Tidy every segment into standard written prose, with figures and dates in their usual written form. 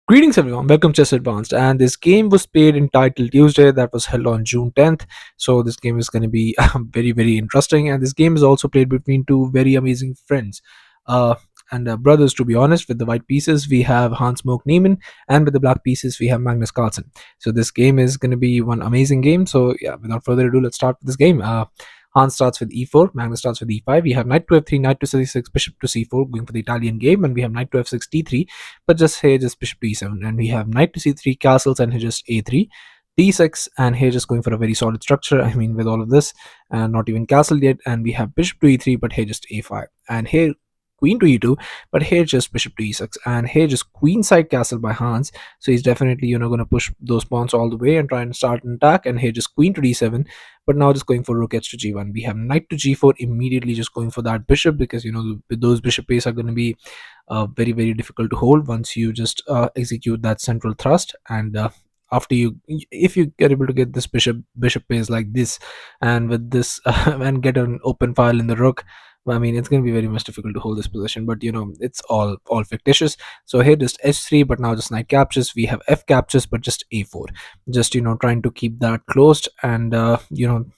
Greetings everyone, welcome to Chess Advanced. And this game was played in Title Tuesday that was held on June 10th. So this game is going to be very interesting. And this game is also played between two very amazing friends. Uh, and brothers, to be honest. With the white pieces, we have Hans Moke Niemann, and with the black pieces, we have Magnus Carlsen. So this game is going to be one amazing game. So yeah, without further ado, let's start with this game. Hans starts with e4, Magnus starts with e5. We have knight to f3, knight to c6, bishop to c4, going for the Italian game, and we have knight to f6, d3, but just here just bishop to e7, and we have knight to c3, castles, and here just a3, d6, and here just going for a very solid structure. I mean, with all of this, and not even castle yet, and we have bishop to e3, but here just a5, and here queen to e2, but here just bishop to e6, and here just queenside castle by Hans. So he's definitely going to push those pawns all the way and try and start an attack, and here just queen to d7, but now just going for rook h to g1. We have knight to g4, immediately just going for that bishop, because those bishop pace are going to be very difficult to hold once you just execute that central thrust. And after you, if you get able to get this bishop pace like this, and with this and get an open file in the rook, I mean, it's going to be very much difficult to hold this position, but it's all fictitious. So here just h3, but now just knight captures. We have f captures, but just a4, just trying to keep that closed, and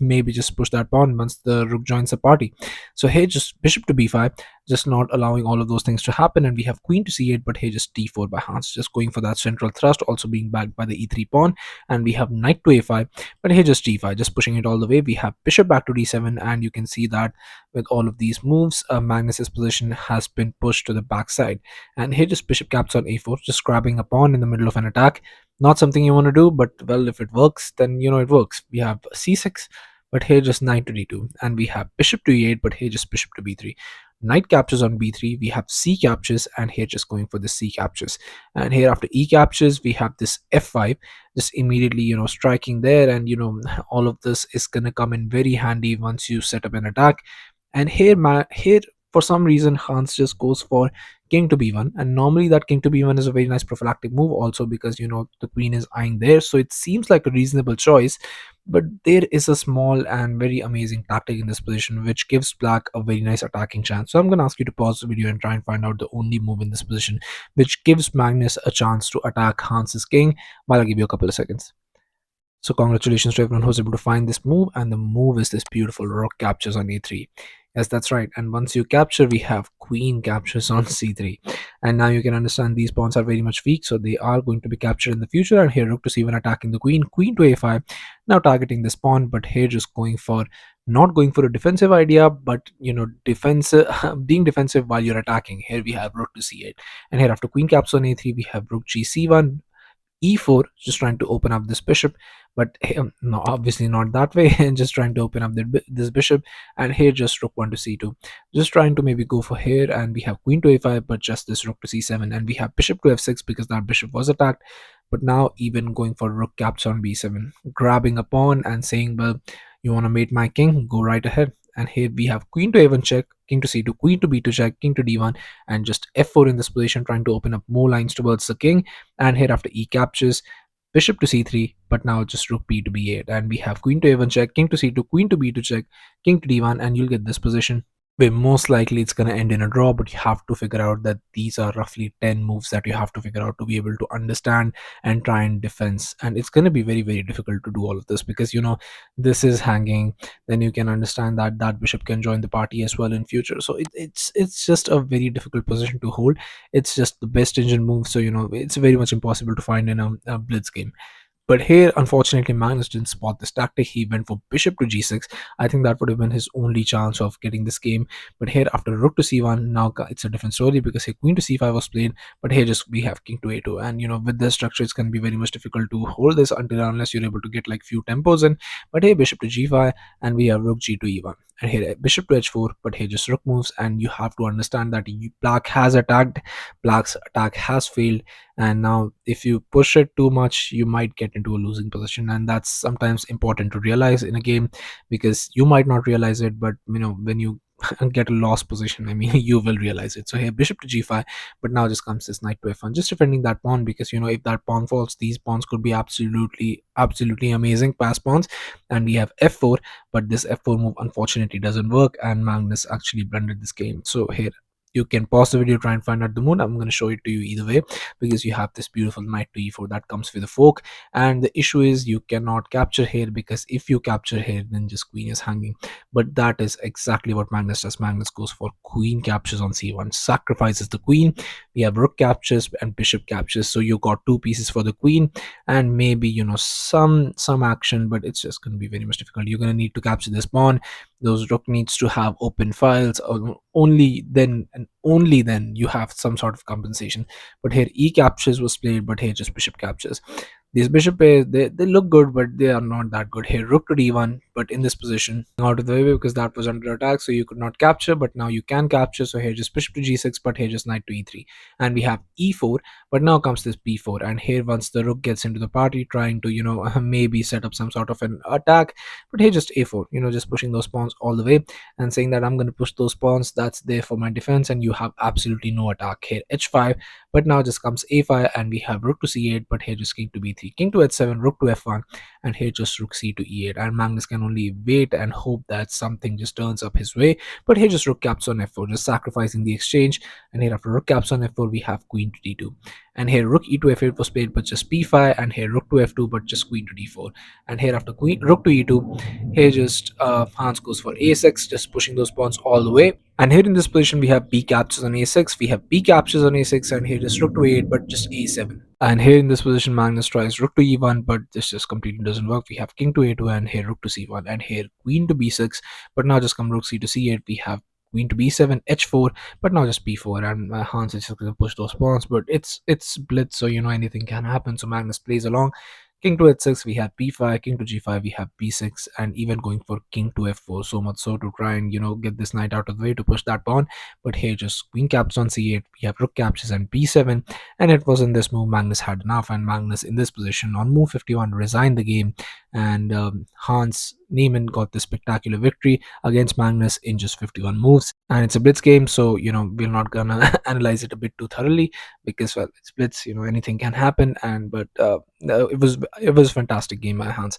maybe just push that pawn once the rook joins the party. So here just bishop to b5, just not allowing all of those things to happen, and we have queen to c8, but here just d4 by Hans, just going for that central thrust, also being backed by the e3 pawn. And we have knight to a5, but here just g5, just pushing it all the way. We have bishop back to d7, and you can see that with all of these moves, Magnus's position has been pushed to the backside. And here just bishop caps on a4, just grabbing a pawn in the middle of an attack. Not something you want to do, but well, if it works, then it works. We have c6, but here just knight to d2, and we have bishop to e8, but here just bishop to b3. Knight captures on b3, we have c captures, and here just going for the c captures. And here after e captures, we have this f5, just immediately striking there, and all of this is gonna come in very handy once you set up an attack. And here for some reason Hans just goes for king to b1, and normally that king to b1 is a very nice prophylactic move also, because the queen is eyeing there, so it seems like a reasonable choice. But there is a small and very amazing tactic in this position which gives black a very nice attacking chance. So I'm going to ask you to pause the video and try and find out the only move in this position which gives Magnus a chance to attack Hans's king, while I give you a couple of seconds. So congratulations to everyone who's able to find this move, and the move is this beautiful rook captures on a3. Yes, that's right. And once you capture, we have queen captures on c3. And now you can understand these pawns are very much weak, so they are going to be captured in the future. And here rook to c1 attacking the queen, queen to a5, now targeting this pawn, but here just going for not going for a defensive idea, but defensive being defensive while you're attacking. Here we have rook to c8, and here after queen captures on a3, we have rook gc1, e4, just trying to open up this bishop, but no, obviously not that way. And just trying to open up this bishop, and here just rook 1 to c2, just trying to maybe go for here. And we have queen to a5, but just this rook to c7, and we have bishop to f6 because that bishop was attacked. But now even going for rook caps on b7, grabbing a pawn and saying, well, you want to mate my king, go right ahead. And here we have queen to a1 check, king to c2, queen to b2 check, king to d1, and just f4 in this position, trying to open up more lines towards the king. And here after e captures, bishop to c3, but now just rook b to b8, and we have queen to a1 check, king to c2, queen to b2 check, king to d1, and you'll get this position where most likely it's going to end in a draw. But you have to figure out that these are roughly 10 moves that you have to figure out to be able to understand and try and defense. And it's going to be very difficult to do all of this, because this is hanging. Then you can understand that that bishop can join the party as well in future. So it's just a very difficult position to hold. It's just the best engine move, so it's very much impossible to find in a blitz game. But here, unfortunately, Magnus didn't spot this tactic. He went for bishop to g6. I think that would have been his only chance of getting this game. But here, after rook to c1, now it's a different story, because here queen to c5 was played. But here, just we have king to a2, and with this structure, it's going to be very much difficult to hold this unless you're able to get like few tempos in. But here, bishop to g5, and we have rook g to e1. And here bishop to h4, but here just rook moves, and you have to understand that black has attacked, black's attack has failed, and now if you push it too much, you might get into a losing position. And that's sometimes important to realize in a game, because you might not realize it, but when you get a lost position, I mean, you will realize it. So here bishop to g5, but now just comes this knight to f1, just defending that pawn, because if that pawn falls, these pawns could be absolutely amazing pass pawns. And we have f4, but this f4 move unfortunately doesn't work, and Magnus actually blundered this game. So here You can pause the video, try and find out the moon. I'm going to show it to you either way, because you have this beautiful knight to e4 that comes with a fork. And the issue is you cannot capture here, because if you capture here, then just queen is hanging. But that is exactly what Magnus does. Magnus goes for queen captures on c1, sacrifices the queen. We have rook captures and bishop captures, so you got two pieces for the queen, and maybe, some action, but it's just going to be very much difficult. You're going to need to capture this pawn. Those rook needs to have open files, only then and only then you have some sort of compensation. But here e captures was played, but here just bishop captures. These bishop pairs, they look good, but they are not that good. Here rook to d1, but in this position out of the way, because that was under attack, so you could not capture. But now you can capture, so here just bishop to g6, but here just knight to e3. And we have e4, but now comes this b4. And here, once the rook gets into the party, trying to maybe set up some sort of an attack, but here just a4, just pushing those pawns all the way, and saying that I'm going to push those pawns, that's there for my defense, and you have absolutely no attack. Here h5, but now just comes a5, and we have rook to c8, but here just king to b3, king to h7, rook to f1, and here just rook c to e8. And Magnus can only wait and hope that something just turns up his way. But here just rook caps on f4, just sacrificing the exchange. And here after rook caps on f4, we have queen to d2. And here rook e to f8 was played, but just b5, and here rook to f2, but just queen to d4. And here after queen rook to e2, here just Hans goes for a6, just pushing those pawns all the way. And here in this position, we have b captures on a6, we have b captures on a6, and here just rook to a8, but just a7. And here in this position, Magnus tries rook to e1, but this just completely doesn't work. We have king to a2, and here rook to c1, and here queen to b6, but now just come rook c to c8. We have queen to b7, h4, but now just b4, and Hans is just going to push those pawns. But it's blitz, so anything can happen. So Magnus plays along. King to h6, we have b5, king to g5, we have b6, and even going for king to f4, so much so to try and get this knight out of the way to push that pawn. But here just queen captures on c8, we have rook captures and b7, and it was in this move Magnus had enough, and Magnus in this position on move 51 resigned the game. And Hans Niemann got this spectacular victory against Magnus in just 51 moves. And it's a blitz game, so we're not gonna analyze it a bit too thoroughly, because, well, it's blitz, anything can happen. And but no, it was a fantastic game by Hans.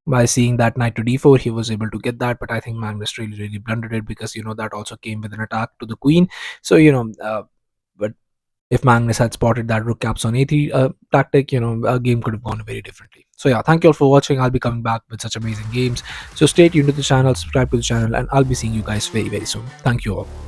By seeing that knight to d4, he was able to get that, but I think Magnus really blundered it, because that also came with an attack to the queen. So but if Magnus had spotted that rook caps on a3 tactic, a game could have gone very differently. So yeah, thank you all for watching. I'll be coming back with such amazing games, so stay tuned to the channel, subscribe to the channel, and I'll be seeing you guys very soon. Thank you all.